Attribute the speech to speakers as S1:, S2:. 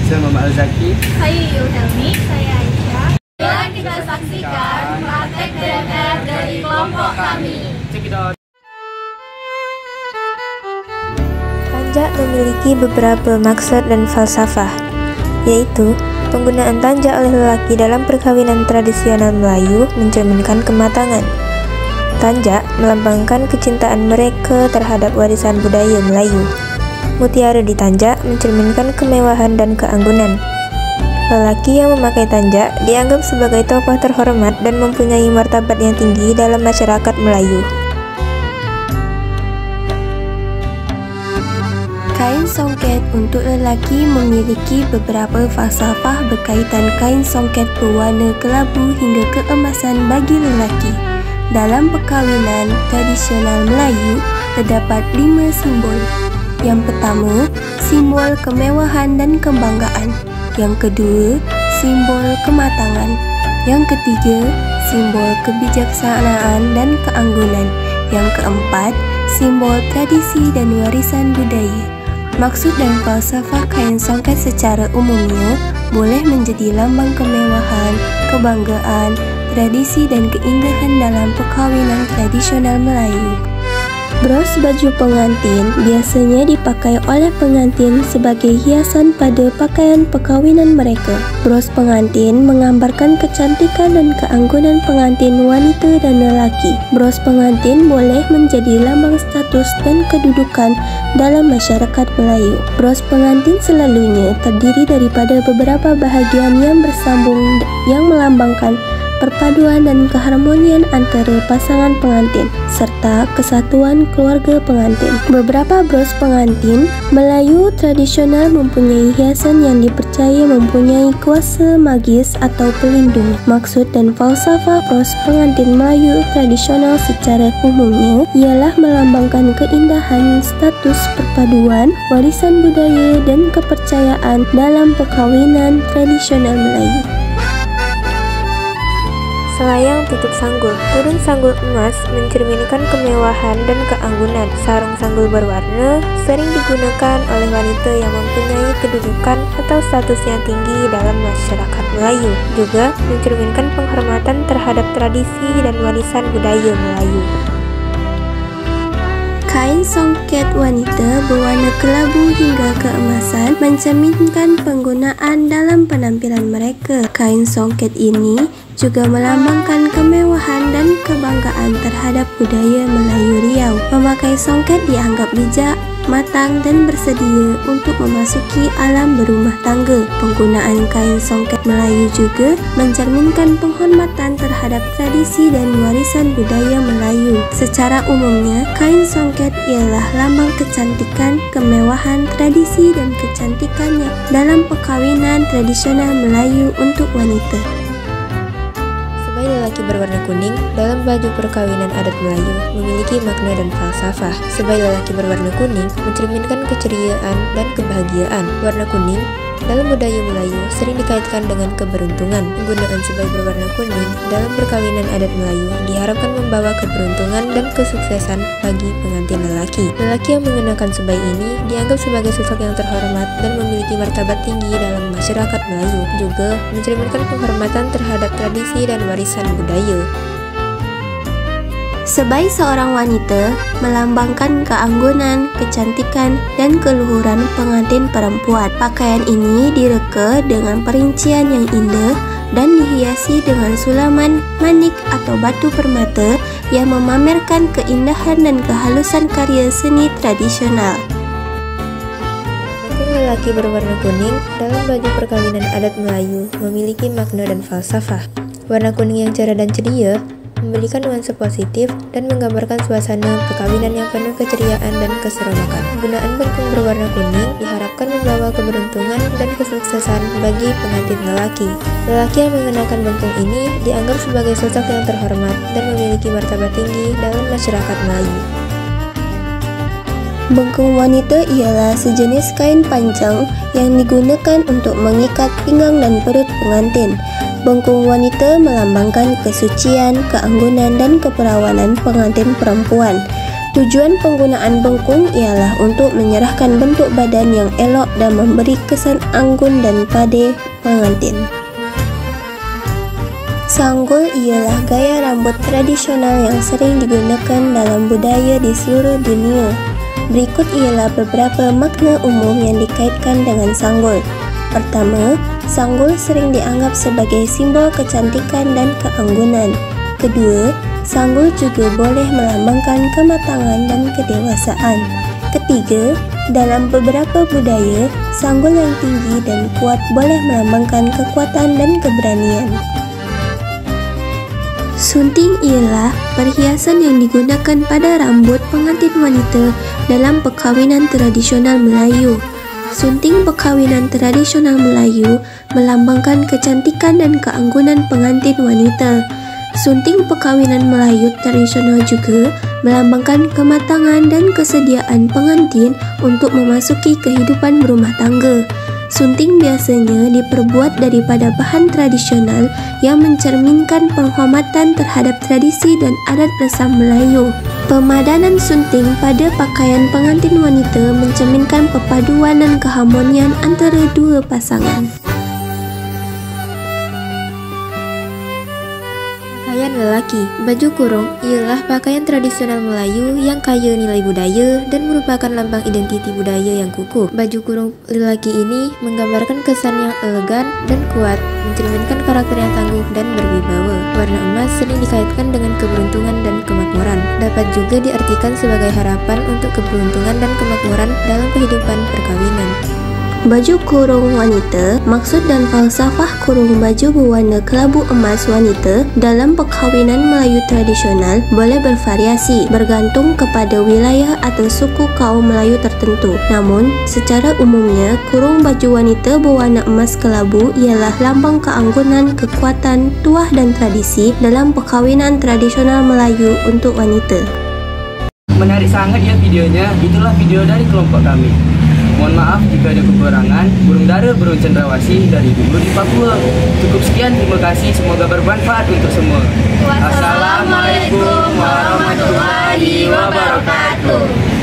S1: Saya Muhammad Al-Zaki.
S2: Saya Yulhelmi. Saya Aisyah. Mari kita saksikan praktek DNR dari kelompok kami.
S3: Tanjak memiliki beberapa maksud dan falsafah, yaitu penggunaan tanjak oleh lelaki dalam perkawinan tradisional Melayu mencerminkan kematangan. Tanjak melambangkan kecintaan mereka terhadap warisan budaya Melayu. Mutiara di tanjak mencerminkan kemewahan dan keanggunan. Lelaki yang memakai tanjak dianggap sebagai tokoh terhormat dan mempunyai martabat yang tinggi dalam masyarakat Melayu. Kain songket untuk lelaki memiliki beberapa falsafah berkaitan kain songket berwarna kelabu hingga keemasan bagi lelaki. Dalam perkawinan tradisional Melayu, terdapat 5 simbol. Yang pertama, simbol kemewahan dan kebanggaan. Yang kedua, simbol kematangan. Yang ketiga, simbol kebijaksanaan dan keanggunan. Yang keempat, simbol tradisi dan warisan budaya. Maksud dan falsafah kain songket secara umumnya boleh menjadi lambang kemewahan, kebanggaan, tradisi dan keindahan dalam perkawinan tradisional Melayu. Bros baju pengantin biasanya dipakai oleh pengantin sebagai hiasan pada pakaian perkawinan mereka. Bros pengantin menggambarkan kecantikan dan keanggunan pengantin wanita dan lelaki. Bros pengantin boleh menjadi lambang status dan kedudukan dalam masyarakat Melayu. Bros pengantin selalunya terdiri daripada beberapa bahagian yang bersambung yang melambangkan perpaduan dan keharmonian antara pasangan pengantin serta kesatuan keluarga pengantin. Beberapa bros pengantin Melayu tradisional mempunyai hiasan yang dipercaya mempunyai kuasa magis atau pelindung. Maksud dan falsafah bros pengantin Melayu tradisional secara umumnya ialah melambangkan keindahan, status perpaduan, warisan budaya dan kepercayaan dalam perkawinan tradisional Melayu. Selayang tutup sanggul. Turun sanggul emas mencerminkan kemewahan dan keanggunan. Sarung sanggul berwarna sering digunakan oleh wanita yang mempunyai kedudukan atau status yang tinggi dalam masyarakat Melayu. Juga mencerminkan penghormatan terhadap tradisi dan warisan budaya Melayu. Kain songket wanita berwarna kelabu hingga keemasan mencerminkan penggunaan dalam penampilan mereka. Kain songket ini juga melambangkan kemewahan dan kebanggaan terhadap budaya Melayu Riau. Memakai songket dianggap bijak, matang dan bersedia untuk memasuki alam berumah tangga. Penggunaan kain songket Melayu juga mencerminkan penghormatan terhadap tradisi dan warisan budaya Melayu. Secara umumnya, kain songket ialah lambang kecantikan, kemewahan, tradisi dan kecantikannya dalam perkawinan tradisional Melayu untuk wanita. Sebaik lelaki berwarna kuning dalam baju perkawinan adat Melayu memiliki makna dan falsafah. Sebaik lelaki berwarna kuning mencerminkan keceriaan dan kebahagiaan. Warna kuning dalam budaya Melayu sering dikaitkan dengan keberuntungan. Penggunaan sebaik berwarna kuning dalam perkawinan adat Melayu diharapkan membawa keberuntungan dan kesuksesan bagi pengantin lelaki. Lelaki yang mengenakan sebaik ini dianggap sebagai sosok yang terhormat dan memiliki martabat tinggi dalam masyarakat Melayu. Juga mencerminkan penghormatan terhadap tradisi dan warisan budaya. Sebaik seorang wanita melambangkan keanggunan, kecantikan, dan keluhuran pengantin perempuan. Pakaian ini direka dengan perincian yang indah dan dihiasi dengan sulaman, manik atau batu permata yang memamerkan keindahan dan kehalusan karya seni tradisional. Lelaki berwarna kuning dalam baju perkawinan adat Melayu memiliki makna dan falsafah. Warna kuning yang cerah dan ceria memberikan nuansa positif dan menggambarkan suasana perkawinan yang penuh keceriaan dan keseronokan. Penggunaan bengkung berwarna kuning diharapkan membawa keberuntungan dan kesuksesan bagi pengantin lelaki. Lelaki yang mengenakan bengkung ini dianggap sebagai sosok yang terhormat dan memiliki martabat tinggi dalam masyarakat Melayu. Bengkung wanita ialah sejenis kain panjang yang digunakan untuk mengikat pinggang dan perut pengantin. Bengkung wanita melambangkan kesucian, keanggunan, dan keperawanan pengantin perempuan. Tujuan penggunaan bengkung ialah untuk menyerahkan bentuk badan yang elok dan memberi kesan anggun dan pade pengantin. Sanggul ialah gaya rambut tradisional yang sering digunakan dalam budaya di seluruh dunia. Berikut ialah beberapa makna umum yang dikaitkan dengan sanggul. Pertama, sanggul sering dianggap sebagai simbol kecantikan dan keanggunan. Kedua, sanggul juga boleh melambangkan kematangan dan kedewasaan. Ketiga, dalam beberapa budaya, sanggul yang tinggi dan kuat boleh melambangkan kekuatan dan keberanian. Sunting ialah perhiasan yang digunakan pada rambut pengantin wanita dalam perkahwinan tradisional Melayu. Sunting perkahwinan tradisional Melayu melambangkan kecantikan dan keanggunan pengantin wanita. Sunting perkahwinan Melayu tradisional juga melambangkan kematangan dan kesediaan pengantin untuk memasuki kehidupan berumah tangga. Sunting biasanya diperbuat daripada bahan tradisional yang mencerminkan penghormatan terhadap tradisi dan adat resam Melayu. Pemadanan sunting pada pakaian pengantin wanita mencerminkan perpaduan dan keharmonian antara dua pasangan. Pakaian lelaki. Baju kurung ialah pakaian tradisional Melayu yang kaya nilai budaya dan merupakan lambang identiti budaya yang kukuh. Baju kurung lelaki ini menggambarkan kesan yang elegan dan kuat, mencerminkan karakter yang tangguh dan berwibawa. Warna emas sering dikaitkan dengan keberuntungan dan kemakmuran. Dapat juga diartikan sebagai harapan untuk keberuntungan dan kemakmuran dalam kehidupan perkawinan. Baju kurung wanita, maksud dan falsafah kurung baju berwarna kelabu emas wanita dalam perkahwinan Melayu tradisional boleh bervariasi bergantung kepada wilayah atau suku kaum Melayu tertentu. Namun, secara umumnya, kurung baju wanita berwarna emas kelabu ialah lambang keanggunan, kekuatan, tuah dan tradisi dalam perkahwinan tradisional Melayu untuk wanita.
S1: Menarik sangat ya videonya. Itulah video dari kelompok kami. Mohon maaf jika ada kekurangan. Burung dara, burung cendrawasih dari dulu di Papua. Cukup sekian, terima kasih. Semoga bermanfaat untuk semua.
S2: Wassalamualaikum warahmatullahi wabarakatuh.